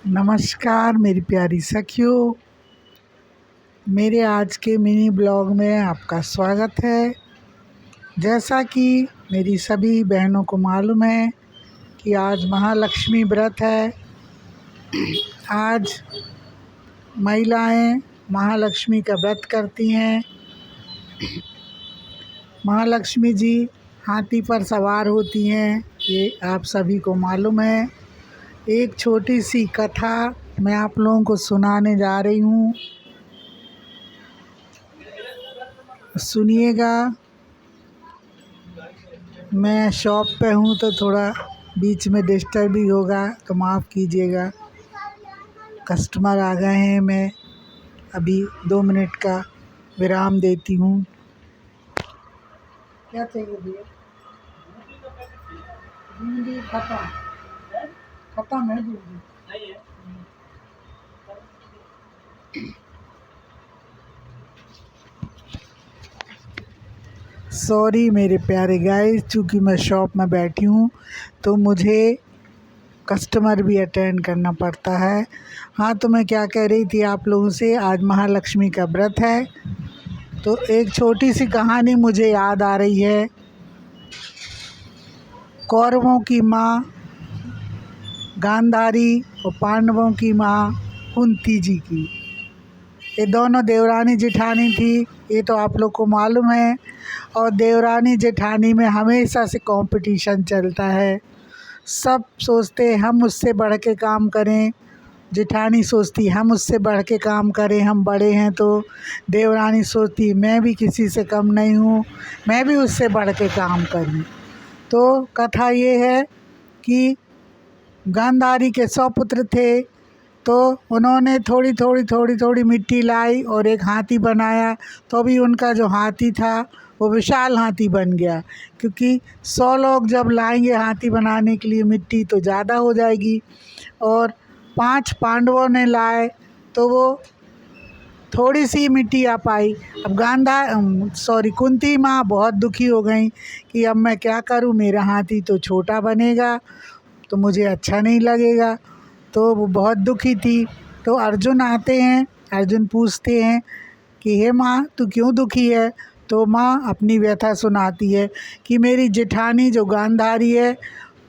नमस्कार मेरी प्यारी सखियों, मेरे आज के मिनी ब्लॉग में आपका स्वागत है। जैसा कि मेरी सभी बहनों को मालूम है कि आज महालक्ष्मी व्रत है। आज महिलाएं महालक्ष्मी का व्रत करती हैं। महालक्ष्मी जी हाथी पर सवार होती हैं, ये आप सभी को मालूम है। एक छोटी सी कथा मैं आप लोगों को सुनाने जा रही हूँ, सुनिएगा। मैं शॉप पे हूँ तो थोड़ा बीच में डिस्टर्ब भी होगा तो माफ़ कीजिएगा। कस्टमर आ गए हैं, मैं अभी 2 मिनट का विराम देती हूँ। क्या चाहिए भैया? भिंडी खत्म है भिंडी। सॉरी मेरे प्यारे गाइस, चूँकि मैं शॉप में बैठी हूँ तो मुझे कस्टमर भी अटेंड करना पड़ता है। हाँ, तो मैं क्या कह रही थी आप लोगों से, आज महालक्ष्मी का व्रत है तो एक छोटी सी कहानी मुझे याद आ रही है। कौरवों की माँ गांधारी और पांडवों की माँ कुंती जी की, ये दोनों देवरानी जेठानी थी, ये तो आप लोग को मालूम है। और देवरानी जेठानी में हमेशा से कंपटीशन चलता है। सब सोचते हम उससे बढ़ के काम करें, जेठानी सोचती हम उससे बढ़ के काम करें, हम बड़े हैं। तो देवरानी सोचती मैं भी किसी से कम नहीं हूँ, मैं भी उससे बढ़ के काम करूँ। तो कथा ये है कि गांधारी के 100 पुत्र थे, तो उन्होंने थोड़ी मिट्टी लाई और एक हाथी बनाया। तो भी उनका जो हाथी था वो विशाल हाथी बन गया, क्योंकि 100 लोग जब लाएंगे हाथी बनाने के लिए मिट्टी तो ज़्यादा हो जाएगी। और 5 पांडवों ने लाए तो वो थोड़ी सी मिट्टी आ पाई। अब कुंती माँ बहुत दुखी हो गई कि अब मैं क्या करूँ, मेरा हाथी तो छोटा बनेगा तो मुझे अच्छा नहीं लगेगा। तो वो बहुत दुखी थी। तो अर्जुन आते हैं, अर्जुन पूछते हैं कि हे माँ तू क्यों दुखी है? तो माँ अपनी व्यथा सुनाती है कि मेरी जेठानी जो गांधारी है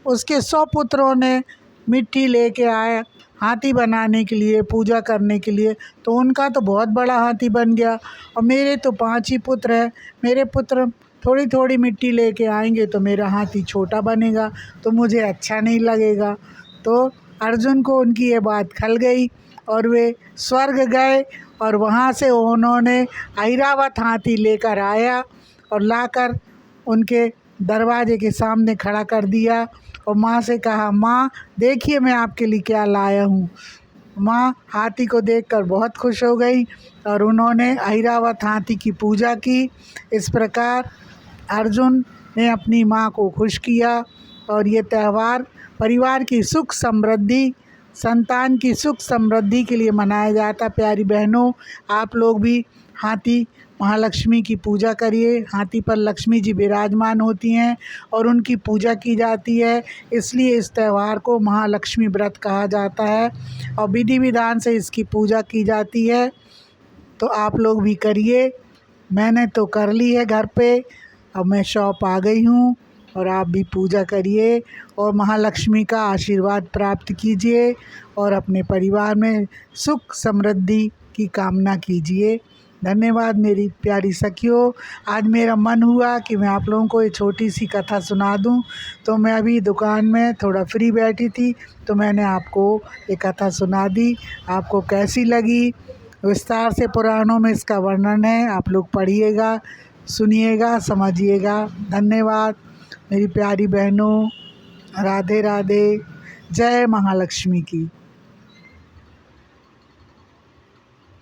उसके 100 पुत्रों ने मिट्टी लेके आए हाथी बनाने के लिए, पूजा करने के लिए, तो उनका तो बहुत बड़ा हाथी बन गया और मेरे तो 5 ही पुत्र हैं। मेरे पुत्र थोड़ी मिट्टी लेके आएंगे तो मेरा हाथी छोटा बनेगा तो मुझे अच्छा नहीं लगेगा। तो अर्जुन को उनकी ये बात खल गई और वे स्वर्ग गए और वहाँ से उन्होंने ऐरावत हाथी लेकर आया और लाकर उनके दरवाजे के सामने खड़ा कर दिया और माँ से कहा, माँ देखिए मैं आपके लिए क्या लाया हूँ। माँ हाथी को देखकर बहुत खुश हो गई और उन्होंने ऐरावत हाथी की पूजा की। इस प्रकार अर्जुन ने अपनी माँ को खुश किया और ये त्यौहार परिवार की सुख समृद्धि, संतान की सुख समृद्धि के लिए मनाया जाता। प्यारी बहनों, आप लोग भी हाथी महालक्ष्मी की पूजा करिए। हाथी पर लक्ष्मी जी विराजमान होती हैं और उनकी पूजा की जाती है, इसलिए इस त्यौहार को महालक्ष्मी व्रत कहा जाता है और विधि विधान से इसकी पूजा की जाती है। तो आप लोग भी करिए। मैंने तो कर ली है घर पे, अब मैं शॉप आ गई हूँ और आप भी पूजा करिए और महालक्ष्मी का आशीर्वाद प्राप्त कीजिए और अपने परिवार में सुख समृद्धि की कामना कीजिए। धन्यवाद मेरी प्यारी सखियों। आज मेरा मन हुआ कि मैं आप लोगों को ये छोटी सी कथा सुना दूं, तो मैं अभी दुकान में थोड़ा फ्री बैठी थी तो मैंने आपको ये कथा सुना दी। आपको कैसी लगी? विस्तार से पुराणों में इसका वर्णन है, आप लोग पढ़िएगा, सुनिएगा, समझिएगा। धन्यवाद मेरी प्यारी बहनों। राधे राधे। जय महालक्ष्मी की।